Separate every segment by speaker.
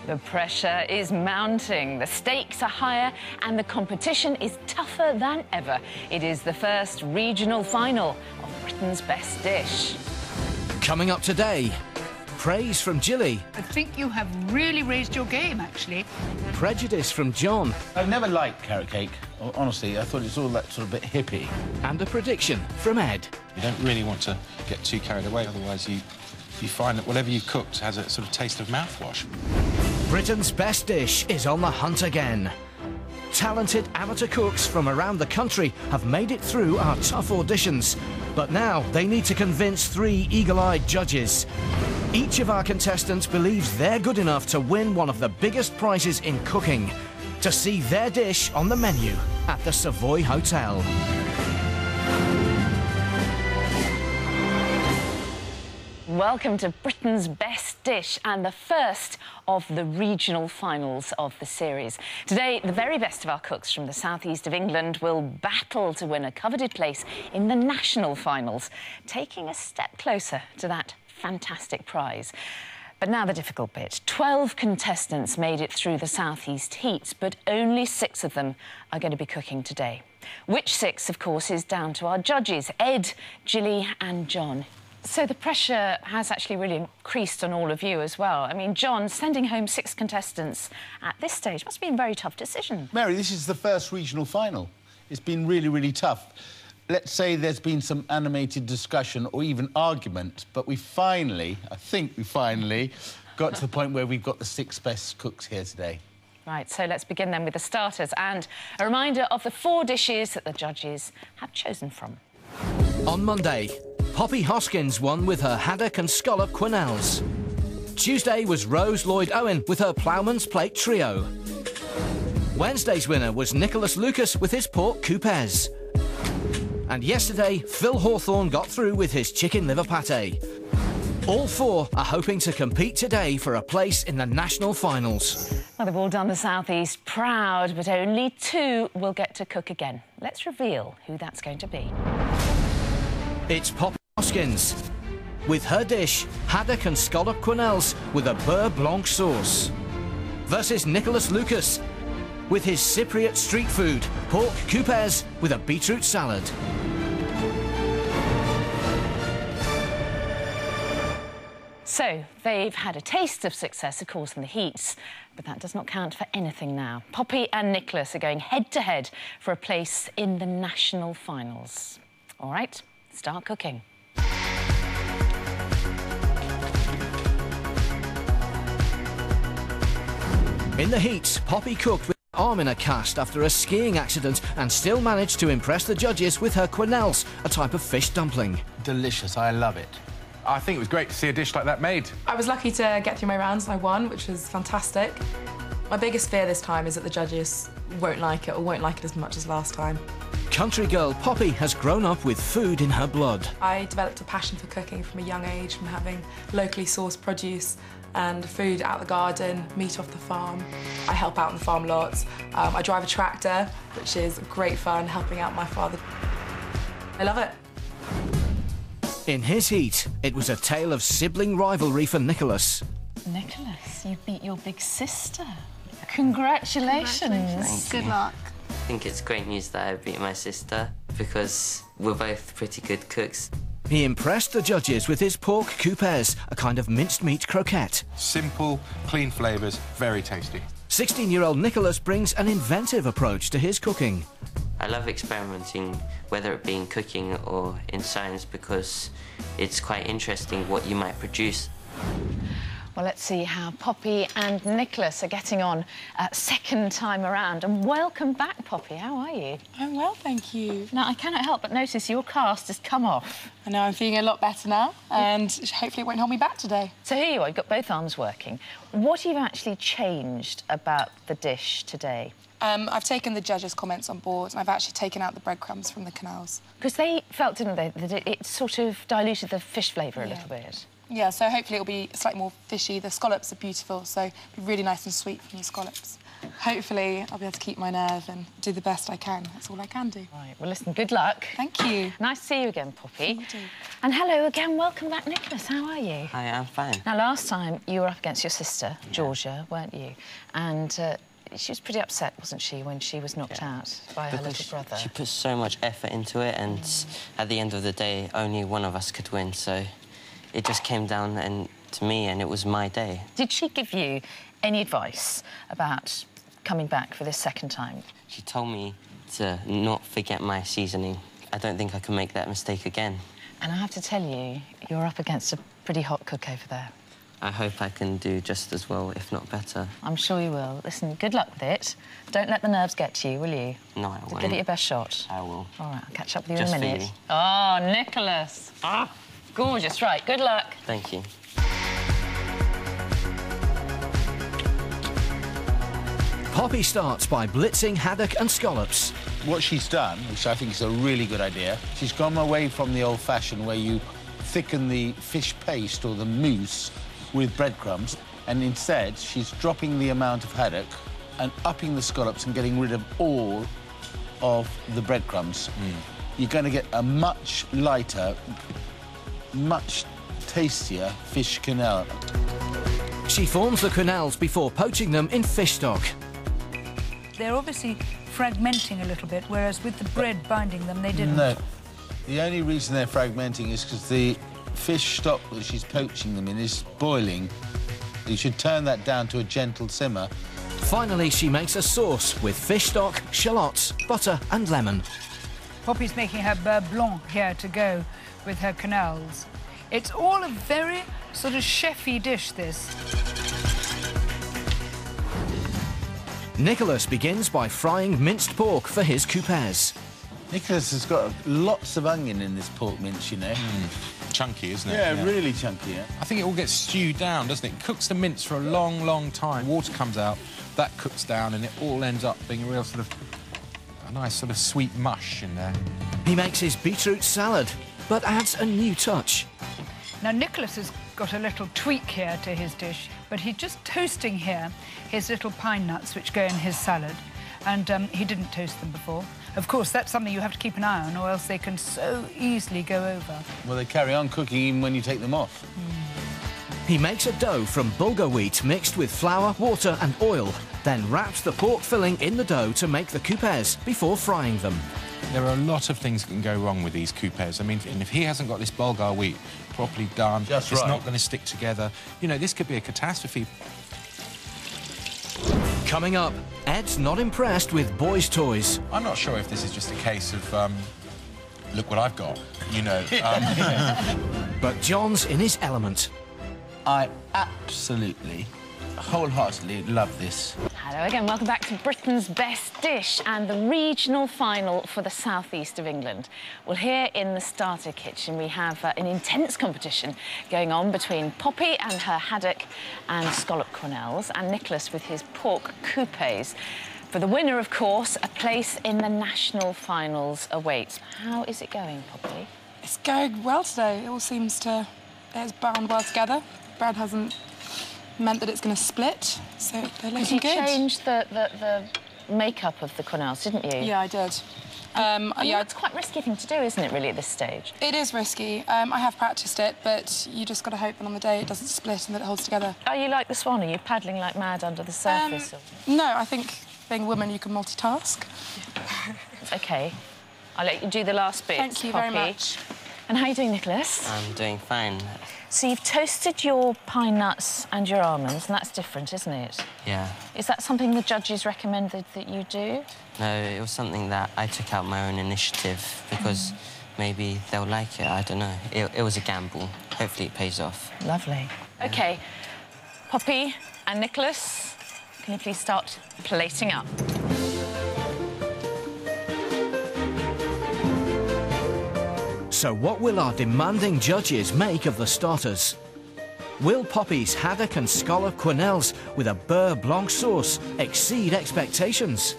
Speaker 1: The pressure is mounting, the stakes are higher and the competition is tougher than ever. It is the first regional final of Britain's Best Dish.
Speaker 2: Coming up today, praise from Jilly.
Speaker 3: I think you have really raised your game, actually.
Speaker 2: Prejudice from John.
Speaker 4: I've never liked carrot cake. Honestly, I thought it's all that sort of bit hippie.
Speaker 2: And a prediction from Ed.
Speaker 5: You don't really want to get too carried away, otherwise you find that whatever you cooked has a sort of taste of mouthwash.
Speaker 2: Britain's Best Dish is on the hunt again. Talented amateur cooks from around the country have made it through our tough auditions, but now they need to convince 3 eagle-eyed judges. Each of our contestants believes they're good enough to win one of the biggest prizes in cooking, to see their dish on the menu at the Savoy Hotel.
Speaker 1: Welcome to Britain's Best Dish and the first of the regional finals of the series. Today, the very best of our cooks from the southeast of England will battle to win a coveted place in the national finals, taking a step closer to that fantastic prize. But now the difficult bit. 12 contestants made it through the southeast heats, but only 6 of them are going to be cooking today. Which 6, of course, is down to our judges, Ed, Jilly and John. So the pressure has actually really increased on all of you as well. I mean, John, sending home 6 contestants at this stage must have been a very tough decision.
Speaker 4: Mary, this is the first regional final. It's been really, really tough. Let's say there's been some animated discussion or even argument, but we finally, I think we finally, got to the point where we've got the 6 best cooks here today.
Speaker 1: Right, so let's begin then with the starters and a reminder of the 4 dishes that the judges have chosen from.
Speaker 2: On Monday, Poppy Hoskins won with her haddock and scallop quenelles. Tuesday was Rose Lloyd-Owen with her ploughman's plate trio. Wednesday's winner was Nicholas Lucas with his pork coupes. And yesterday, Phil Hawthorne got through with his chicken liver pate. All 4 are hoping to compete today for a place in the national finals.
Speaker 1: Well, they've all done the South East proud, but only 2 will get to cook again. Let's reveal who that's going to be.
Speaker 2: It's Poppy Hoskins, with her dish, haddock and scallop quenelles with a beurre blanc sauce, versus Nicholas Lucas, with his Cypriot street food, pork coupes with a beetroot salad.
Speaker 1: So, they've had a taste of success, of course, in the heats, but that does not count for anything now. Poppy and Nicholas are going head-to-head for a place in the national finals. All right, start cooking.
Speaker 2: In the heats, Poppy cooked with her arm in a cast after a skiing accident and still managed to impress the judges with her quenelles, a type of fish dumpling.
Speaker 4: Delicious, I love it.
Speaker 5: I think it was great to see a dish like that made.
Speaker 6: I was lucky to get through my rounds and I won, which was fantastic. My biggest fear this time is that the judges won't like it or won't like it as much as last time.
Speaker 2: Country girl Poppy has grown up with food in her blood.
Speaker 6: I developed a passion for cooking from a young age, from having locally sourced produce and food out the garden, meat off the farm. I help out on the farm lots. I drive a tractor, which is great fun, helping out my father. I love it.
Speaker 2: In his heat, it was a tale of sibling rivalry for Nicholas.
Speaker 1: Nicholas, you beat your big sister. Congratulations.
Speaker 7: Good luck.
Speaker 8: I think it's great news that I beat my sister because we're both pretty good cooks.
Speaker 2: He impressed the judges with his pork coupes, a kind of minced meat croquette.
Speaker 5: Simple, clean flavours, very tasty.
Speaker 2: 16-year-old Nicholas brings an inventive approach to his cooking.
Speaker 8: I love experimenting, whether it be in cooking or in science, because it's quite interesting what you might produce.
Speaker 1: Well, let's see how Poppy and Nicholas are getting on second time around. And welcome back, Poppy. How are you?
Speaker 6: I'm well, thank you.
Speaker 1: Now, I cannot help but notice your cast has come off.
Speaker 6: I know I'm feeling a lot better now, and hopefully it won't hold me back today.
Speaker 1: So here you are, you've got both arms working. What have you actually changed about the dish today?
Speaker 6: I've taken the judges' comments on board, and I've actually taken out the breadcrumbs from the canals.
Speaker 1: Because they felt, didn't they, that it sort of diluted the fish flavour a little bit.
Speaker 6: Yeah, so hopefully it'll be slightly more fishy. The scallops are beautiful, so it'll be really nice and sweet from the scallops. Hopefully, I'll be able to keep my nerve and do the best I can. That's all I can do.
Speaker 1: Right, well, listen, good luck.
Speaker 6: Thank you.
Speaker 1: Nice to see you again, Poppy.
Speaker 6: You too.
Speaker 1: And hello again, welcome back, Nicholas. How are you?
Speaker 8: Hi, I'm fine.
Speaker 1: Now, last time you were up against your sister, Georgia, weren't you? And she was pretty upset, wasn't she, when she was knocked out by her little brother?
Speaker 8: She put so much effort into it, and at the end of the day, only one of us could win, so it just came down to me, and it was my day.
Speaker 1: Did she give you any advice about coming back for this second time?
Speaker 8: She told me to not forget my seasoning. I don't think I can make that mistake again.
Speaker 1: And I have to tell you, you're up against a pretty hot cook over there.
Speaker 8: I hope I can do just as well, if not better.
Speaker 1: I'm sure you will. Listen, good luck with it. Don't let the nerves get to you, will you?
Speaker 8: No, I won't.
Speaker 1: Give it your best shot.
Speaker 8: I will.
Speaker 1: All right, I'll catch up with you
Speaker 8: Just
Speaker 1: in a minute.
Speaker 8: for you.
Speaker 1: Oh, Nicholas. Ah, gorgeous. Right, good luck.
Speaker 8: Thank you.
Speaker 2: Poppy starts by blitzing haddock and scallops.
Speaker 4: What she's done, which I think is a really good idea, she's gone away from the old-fashioned where you thicken the fish paste or the mousse with breadcrumbs, and instead she's dropping the amount of haddock and upping the scallops and getting rid of all of the breadcrumbs. You're going to get a much lighter, much tastier fish quenelle.
Speaker 2: She forms the quenelles before poaching them in fish stock.
Speaker 3: They're obviously fragmenting a little bit, whereas with the bread binding them, they didn't.
Speaker 4: No. The only reason they're fragmenting is because the fish stock that she's poaching them in is boiling. You should turn that down to a gentle simmer.
Speaker 2: Finally, she makes a sauce with fish stock, shallots, butter and lemon.
Speaker 3: Poppy's making her beurre blanc here to go with her quenelles. It's all a very sort of chefy dish, this.
Speaker 2: Nicholas begins by frying minced pork for his coupés.
Speaker 4: Nicholas has got lots of onion in this pork mince, you know.
Speaker 5: Chunky, isn't it?
Speaker 4: Yeah, really chunky, yeah.
Speaker 5: I think it all gets stewed down, doesn't it? It cooks the mince for a long, long time. Water comes out, that cooks down, and it all ends up being a real sort of... a nice sort of sweet mush in there.
Speaker 2: He makes his beetroot salad, but adds a new touch.
Speaker 3: Now, Nicholas has got a little tweak here to his dish, but he's just toasting here his little pine nuts, which go in his salad, and he didn't toast them before. Of course, that's something you have to keep an eye on, or else they can so easily go over.
Speaker 4: Well, they carry on cooking even when you take them off.
Speaker 2: He makes a dough from bulgur wheat mixed with flour, water and oil, then wraps the pork filling in the dough to make the coupés before frying them.
Speaker 5: There are a lot of things that can go wrong with these coupés. I mean, and if he hasn't got this bulgur wheat properly done,
Speaker 4: Just
Speaker 5: it's
Speaker 4: right.
Speaker 5: not going to stick together. You know, this could be a catastrophe.
Speaker 2: Coming up, Ed's not impressed with boys' toys.
Speaker 5: I'm not sure if this is just a case of, look what I've got, you know.
Speaker 2: But John's in his element.
Speaker 4: I absolutely, wholeheartedly love this.
Speaker 1: Hello again, welcome back to Britain's Best Dish and the regional final for the southeast of England. Well, here in the starter kitchen we have an intense competition going on between Poppy and her haddock and scallop quenelles, and Nicholas with his pork coupés. For the winner, of course, a place in the national finals awaits. How is it going, Poppy?
Speaker 6: It's going well today. It all seems to... it's bound well together. Bread hasn't meant that it's going to split, so they're looking good.
Speaker 1: You changed the makeup of the quenelles, didn't you?
Speaker 6: Yeah, I did.
Speaker 1: Yeah, it's quite a risky thing to do, isn't it, really, at this stage?
Speaker 6: It is risky. I have practiced it, but you just got to hope that on the day it doesn't split and that it holds together.
Speaker 1: Are you like the swan? Are you paddling like mad under the surface?
Speaker 6: No, I think being a woman, you can multitask.
Speaker 1: OK. I'll let you do the last bit,
Speaker 6: Thank you
Speaker 1: Poppy.
Speaker 6: very much.
Speaker 1: And how are you doing, Nicholas?
Speaker 8: I'm doing fine.
Speaker 1: So you've toasted your pine nuts and your almonds, and that's different, isn't it?
Speaker 8: Yeah.
Speaker 1: Is that something the judges recommended that you do?
Speaker 8: No, it was something that I took out my own initiative because maybe they'll like it, I don't know. It was a gamble. Hopefully it pays off.
Speaker 1: Lovely. OK. Poppy and Nicholas, can you please start plating up?
Speaker 2: So what will our demanding judges make of the starters? Will Poppy's haddock and scallop quenelles with a beurre blanc sauce exceed expectations?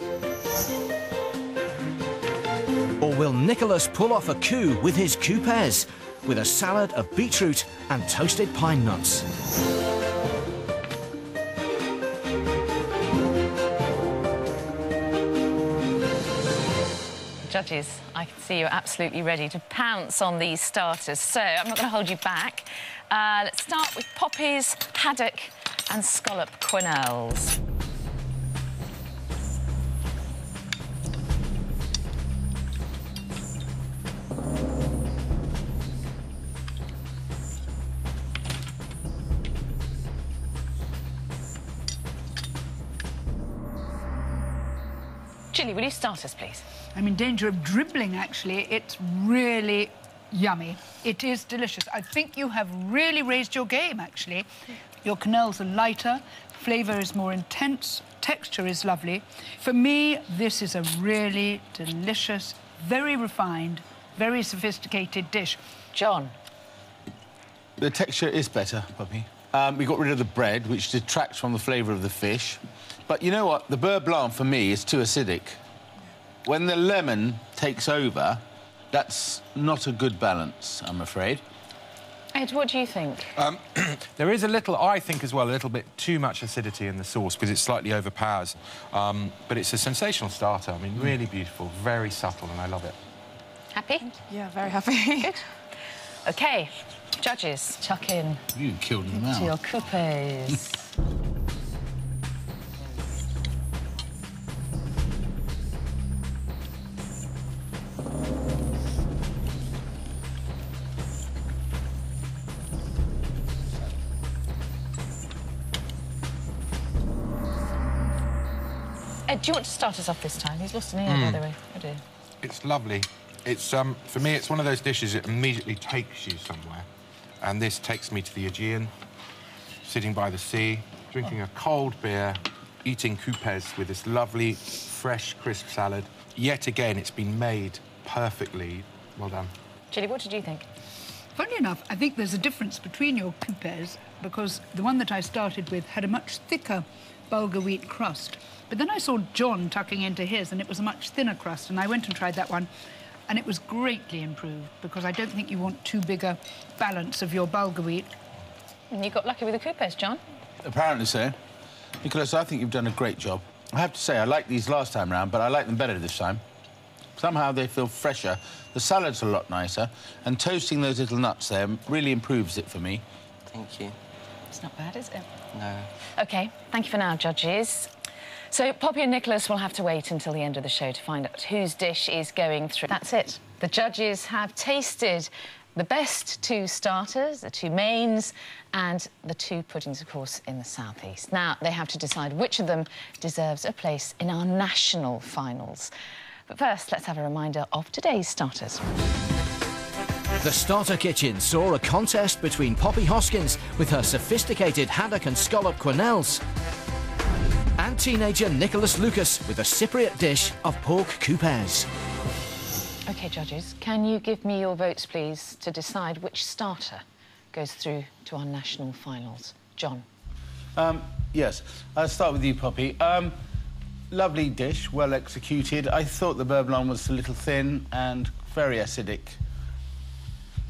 Speaker 2: Or will Nicholas pull off a coup with his coupés, with a salad of beetroot and toasted pine nuts?
Speaker 1: Judges, I can see you're absolutely ready to pounce on these starters, so I'm not going to hold you back. Let's start with Poppy's haddock and scallop quenelles. Jilly, will you start us, please?
Speaker 3: I'm in danger of dribbling, actually. It's really yummy. It is delicious. I think you have really raised your game, actually. Your quenelles are lighter, flavour is more intense, texture is lovely. For me, this is a really delicious, very refined, very sophisticated dish.
Speaker 1: John?
Speaker 4: The texture is better, Poppy. We got rid of the bread, which detracts from the flavour of the fish. But you know what? The beurre blanc, for me, is too acidic. When the lemon takes over, that's not a good balance, I'm afraid.
Speaker 1: Ed, what do you think?
Speaker 5: There is a little, I think as well, a little bit too much acidity in the sauce because it slightly overpowers. But it's a sensational starter. I mean, really beautiful, very subtle, and I love it.
Speaker 1: Happy?
Speaker 6: Yeah, very happy.
Speaker 1: Good. OK, judges, chuck in
Speaker 4: You killed them out.
Speaker 1: to your coupes. Ed, do you want to start us off this time? He's lost an ear, by the way. I do.
Speaker 5: It's lovely. It's, for me, it's one of those dishes that immediately takes you somewhere. And this takes me to the Aegean, sitting by the sea, drinking a cold beer, eating coupes with this lovely, fresh, crisp salad. Yet again, it's been made perfectly. Well done.
Speaker 1: Jilly, what did you think?
Speaker 3: Funny enough, I think there's a difference between your coupes because the one that I started with had a much thicker bulgur wheat crust. But then I saw John tucking into his, and it was a much thinner crust, and I went and tried that one, and it was greatly improved, because I don't think you want too big a balance of your bulgur wheat.
Speaker 1: And you got lucky with the coupes, John.
Speaker 4: Apparently so. Nicholas, I think you've done a great job. I have to say, I liked these last time round, but I like them better this time. Somehow they feel fresher, the salad's a lot nicer, and toasting those little nuts there really improves it for me.
Speaker 8: Thank you.
Speaker 1: It's not bad, is it?
Speaker 8: No.
Speaker 1: OK, thank you for now, judges. So Poppy and Nicholas will have to wait until the end of the show to find out whose dish is going through. That's it. The judges have tasted the best two starters, the two mains, and the two puddings, of course, in the southeast. Now, they have to decide which of them deserves a place in our national finals. But first, let's have a reminder of today's starters.
Speaker 2: The Starter Kitchen saw a contest between Poppy Hoskins with her sophisticated haddock and scallop quenelles and teenager Nicholas Lucas with a Cypriot dish of pork coupes.
Speaker 1: OK, judges, can you give me your votes, please, to decide which starter goes through to our national finals? John?
Speaker 4: Yes, I'll start with you, Poppy. Lovely dish, well executed. I thought the beurre blanc was a little thin and very acidic.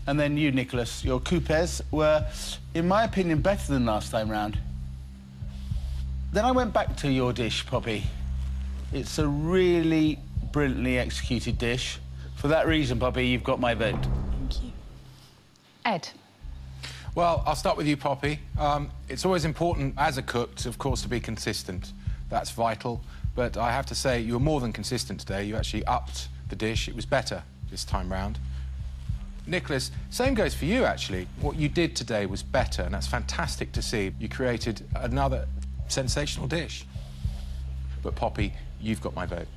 Speaker 4: And then you, Nicholas, your coupes were, in my opinion, better than last time round. Then I went back to your dish, Poppy. It's a really brilliantly executed dish. For that reason, Poppy, you've got my vote.
Speaker 6: Thank you.
Speaker 1: Ed?
Speaker 5: Well, I'll start with you, Poppy. It's always important, as a cook, of course, to be consistent. That's vital. But I have to say, you were more than consistent today. You actually upped the dish. It was better this time round. Nicholas, same goes for you, actually. What you did today was better, and that's fantastic to see. You created another sensational dish. But, Poppy, you've got my vote.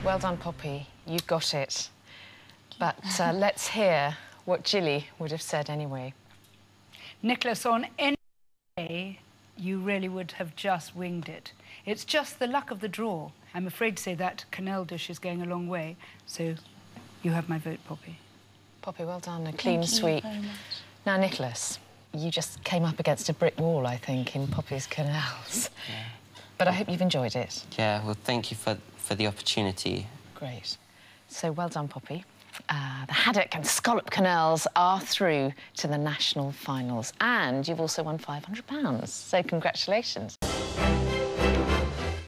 Speaker 1: Well done, Poppy. You've got it. But let's hear what Jilly would have said anyway.
Speaker 3: Nicholas, on any day, you really would have just winged it. It's just the luck of the draw. I'm afraid to say that quenelle dish is going a long way, so you have my vote, Poppy.
Speaker 1: Poppy, well done. A clean sweep.
Speaker 6: Very much.
Speaker 1: Now, Nicholas, you just came up against a brick wall, I think, in Poppy's quenelles.
Speaker 8: Yeah.
Speaker 1: But I hope you've enjoyed it.
Speaker 8: Yeah, well, thank you for the opportunity.
Speaker 1: Great. So, well done, Poppy. The haddock and scallop quenelles are through to the national finals. And you've also won £500. So, congratulations.